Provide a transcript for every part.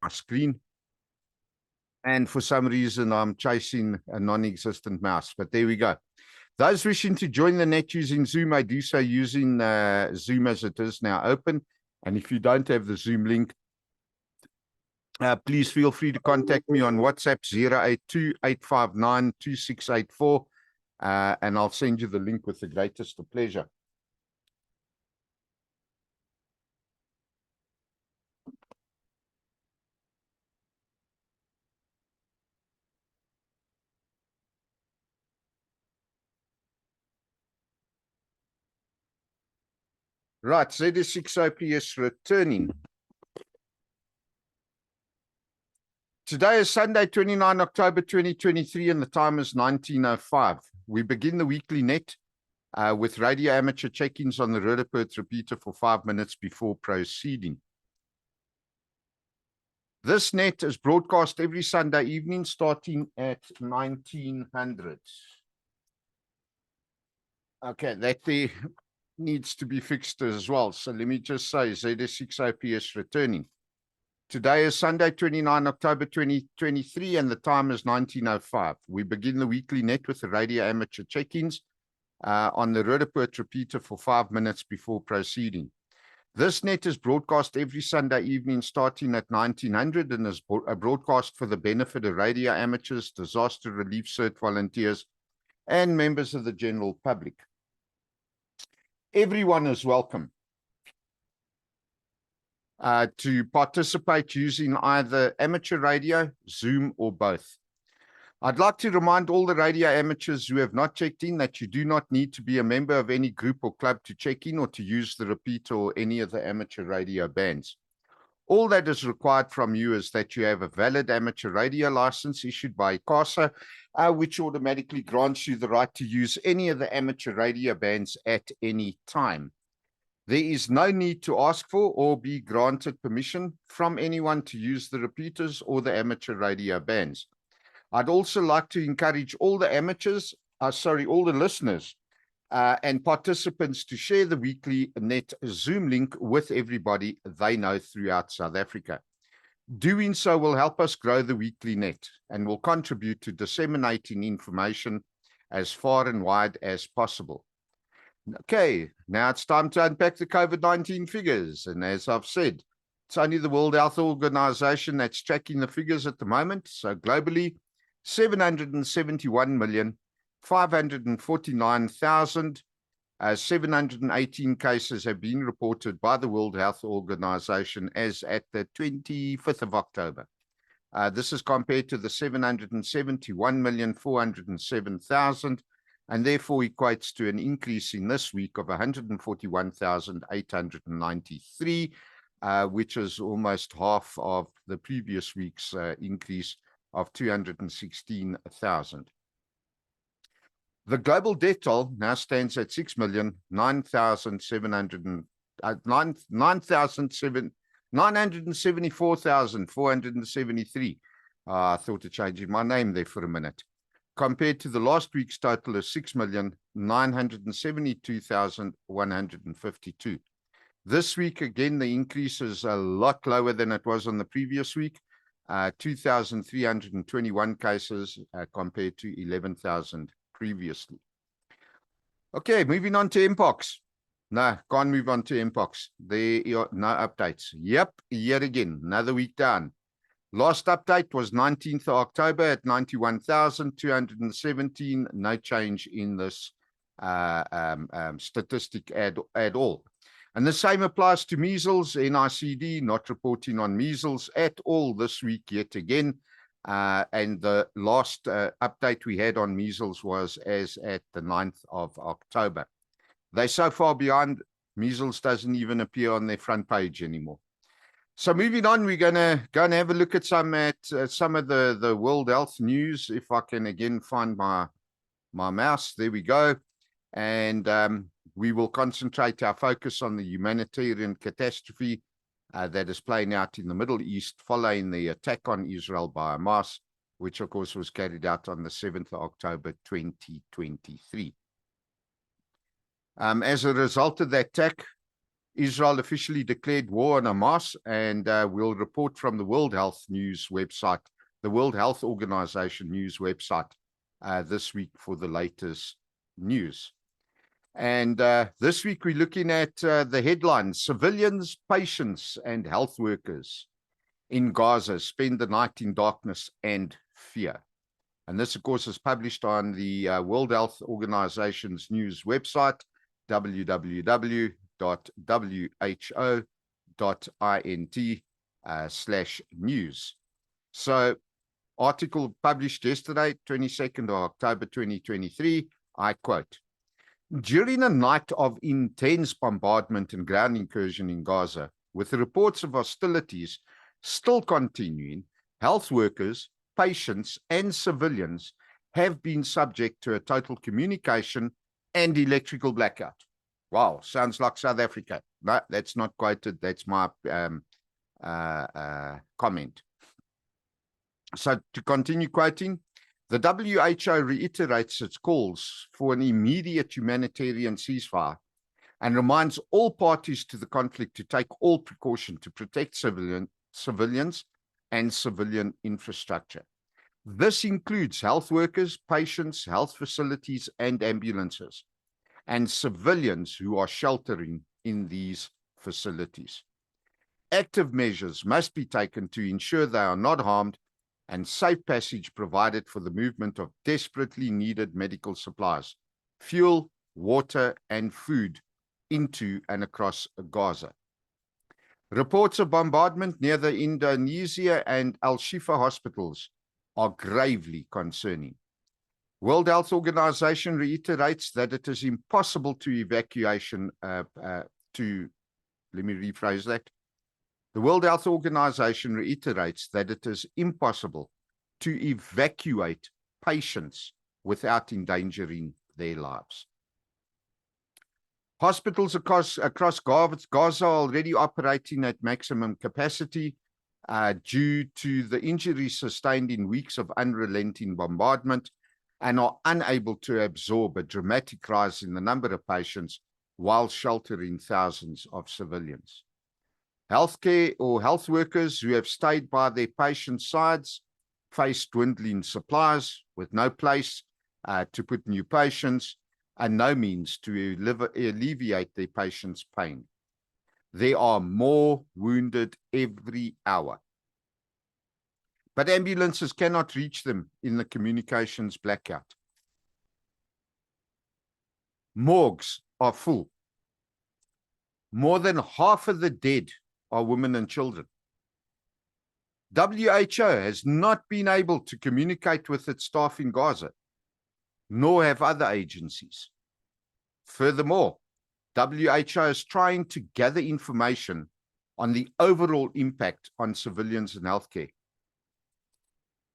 screen. And for some reason, I'm chasing a non-existent mouse, but there we go. Those wishing to join the net using Zoom, I do so using Zoom as it is now open. And if you don't have the Zoom link, please feel free to contact me on WhatsApp 082-859-2684, and I'll send you the link with the greatest of pleasure. Right, ZS6OPS returning. Today is Sunday, 29 October 2023, and the time is 19:05. We begin the weekly net with radio amateur check-ins on the Roodepoort repeater for 5 minutes before proceeding. This net is broadcast every Sunday evening starting at 1900. Okay, that there needs to be fixed as well. So let me just say ZS6OPS returning. Today is Sunday, 29 October 2023, and the time is 19:05. We begin the weekly net with the radio amateur check-ins on the Roodepoort repeater for 5 minutes before proceeding. This net is broadcast every Sunday evening starting at 1900 and is a broadcast for the benefit of radio amateurs, disaster relief cert volunteers, and members of the general public. Everyone is welcome to participate using either amateur radio, Zoom, or both. I'd like to remind all the radio amateurs who have not checked in that you do not need to be a member of any group or club to check in or to use the repeater or any of the amateur radio bands. All that is required from you is that you have a valid amateur radio license issued by ICASA, which automatically grants you the right to use any of the amateur radio bands at any time. There is no need to ask for or be granted permission from anyone to use the repeaters or the amateur radio bands. I'd also like to encourage all the amateurs, all the listeners and participants to share the weekly net Zoom link with everybody they know throughout South Africa. Doing so will help us grow the weekly net and will contribute to disseminating information as far and wide as possible. Okay, now it's time to unpack the COVID-19 figures. And as I've said, it's only the World Health Organization that's tracking the figures at the moment. So globally, 771,549,718 cases have been reported by the World Health Organization as at the 25th of October. This is compared to the 771,407,000, and therefore equates to an increase in this week of 141,893, which is almost half of the previous week's increase of 216,000. The global death toll now stands at 974,473. I thought of changing my name there for a minute. Compared to the last week's total of 6,972,152. This week, again, the increase is a lot lower than it was on the previous week. 2,321 cases compared to 11,000 previously. Okay, moving on to Mpox. No, can't move on to Mpox. There are no updates. Yep, yet again, another week down. Last update was 19th of October at 91,217. No change in this statistic at all. And the same applies to measles. NICD not reporting on measles at all this week yet again. And the last update we had on measles was as at the 9th of October. They're so far behind, measles doesn't even appear on their front page anymore. So moving on, we're going to go and have a look at some of the World Health news. If I can again find my mouse, there we go. And we will concentrate our focus on the humanitarian catastrophe that is playing out in the Middle East following the attack on Israel by Hamas, which of course was carried out on the 7th of October 2023. As a result of that attack, Israel officially declared war on Hamas, and we'll report from the World Health News website, the World Health Organization news website this week for the latest news. And this week we're looking at the headlines: civilians, patients, and health workers in Gaza spend the night in darkness and fear. And this, of course, is published on the World Health Organization's news website, www.who.int/news. So, article published yesterday, 22nd of October 2023, I quote, "During a night of intense bombardment and ground incursion in Gaza, with the reports of hostilities still continuing, health workers, patients, and civilians have been subject to a total communication and electrical blackout." Wow, sounds like South Africa. No, that's not quoted. That's my comment. So to continue quoting, the WHO reiterates its calls for an immediate humanitarian ceasefire and reminds all parties to the conflict to take all precaution to protect civilians and civilian infrastructure. This includes health workers, patients, health facilities, and ambulances, and civilians who are sheltering in these facilities. Active measures must be taken to ensure they are not harmed, and safe passage provided for the movement of desperately needed medical supplies, fuel, water, and food into and across Gaza. Reports of bombardment near the Indonesia and Al-Shifa hospitals are gravely concerning. World Health Organization reiterates that it is impossible to evacuation let me rephrase that. The World Health Organization reiterates that it is impossible to evacuate patients without endangering their lives. Hospitals across Gaza are already operating at maximum capacity due to the injuries sustained in weeks of unrelenting bombardment, and are unable to absorb a dramatic rise in the number of patients while sheltering thousands of civilians. Healthcare or health workers who have stayed by their patients' sides face dwindling supplies with no place to put new patients and no means to alleviate their patients' pain. There are more wounded every hour, but ambulances cannot reach them in the communications blackout. Morgues are full. More than half of the dead are women and children. WHO has not been able to communicate with its staff in Gaza, nor have other agencies. Furthermore, WHO is trying to gather information on the overall impact on civilians and healthcare.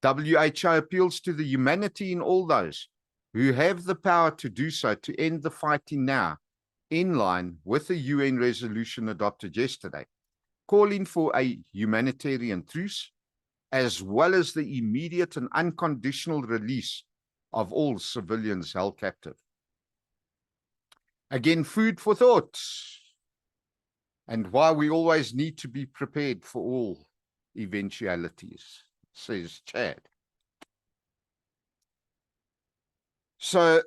WHO appeals to the humanity in all those who have the power to do so to end the fighting now, in line with the UN resolution adopted yesterday, calling for a humanitarian truce, as well as the immediate and unconditional release of all civilians held captive. Again, food for thought, and why we always need to be prepared for all eventualities, says Chad. So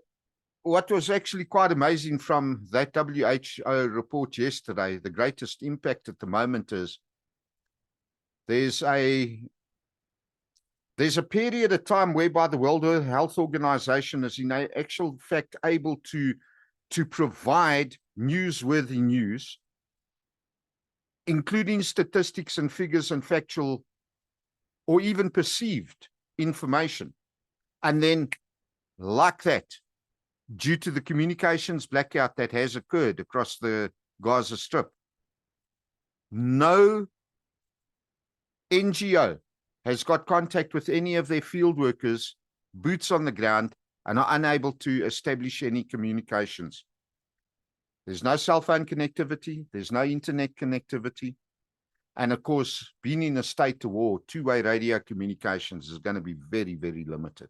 what was actually quite amazing from that WHO report yesterday, the greatest impact at the moment is there's a period of time whereby the World Health Organization is in actual fact able to provide newsworthy news, including statistics and figures and factual or even perceived information. And then like that, due to the communications blackout that has occurred across the Gaza Strip, no NGO has got contact with any of their field workers, boots on the ground, and are unable to establish any communications. There's no cell phone connectivity, there's no internet connectivity, and of course, being in a state of war, two-way radio communications is going to be very, very limited.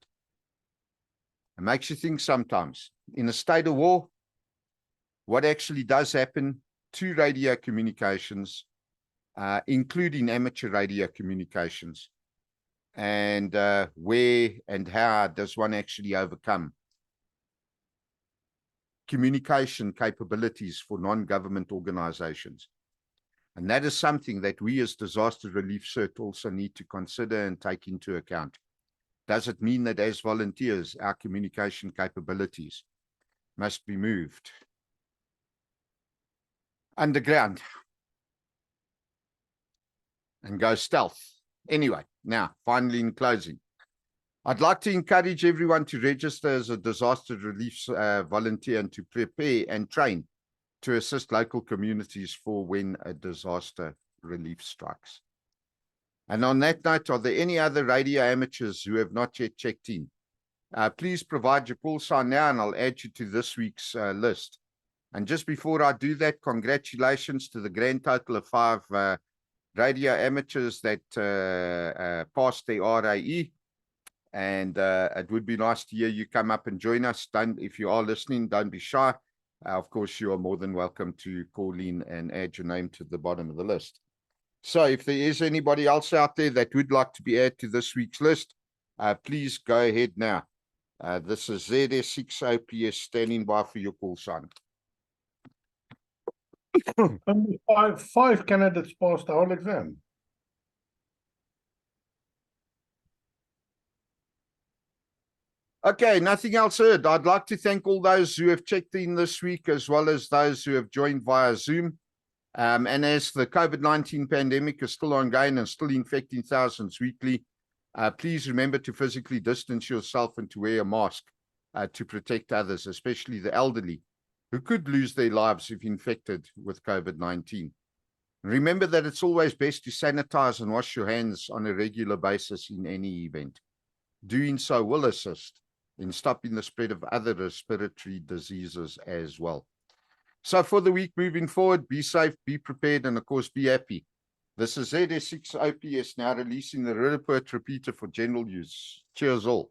It makes you think sometimes, in a state of war, what actually does happen to radio communications, including amateur radio communications. And where and how does one actually overcome communication capabilities for non-government organizations? And that is something that we as Disaster Relief CERT also need to consider and take into account. Does it mean that as volunteers, our communication capabilities must be moved underground and go stealth? Anyway, now, finally in closing, I'd like to encourage everyone to register as a disaster relief volunteer and to prepare and train to assist local communities for when a disaster relief strikes. And on that note, are there any other radio amateurs who have not yet checked in? Please provide your call sign now and I'll add you to this week's list. And just before I do that, congratulations to the grand total of 5 radio amateurs that passed their RAE. And it would be nice to hear you come up and join us. If you are listening, don't be shy. Of course, you are more than welcome to call in and add your name to the bottom of the list. So if there is anybody else out there that would like to be added to this week's list, please go ahead now. This is ZS6OPS standing by for your call sign. Only five candidates passed the whole exam. Okay, nothing else heard. I'd like to thank all those who have checked in this week, as well as those who have joined via Zoom. And as the COVID-19 pandemic is still ongoing and still infecting thousands weekly, please remember to physically distance yourself and to wear a mask to protect others, especially the elderly, who could lose their lives if infected with COVID-19. Remember that it's always best to sanitize and wash your hands on a regular basis in any event. Doing so will assist in stopping the spread of other respiratory diseases as well. So for the week moving forward, be safe, be prepared, and of course, be happy. This is ZS6OPS now releasing the report repeater for general use. Cheers all.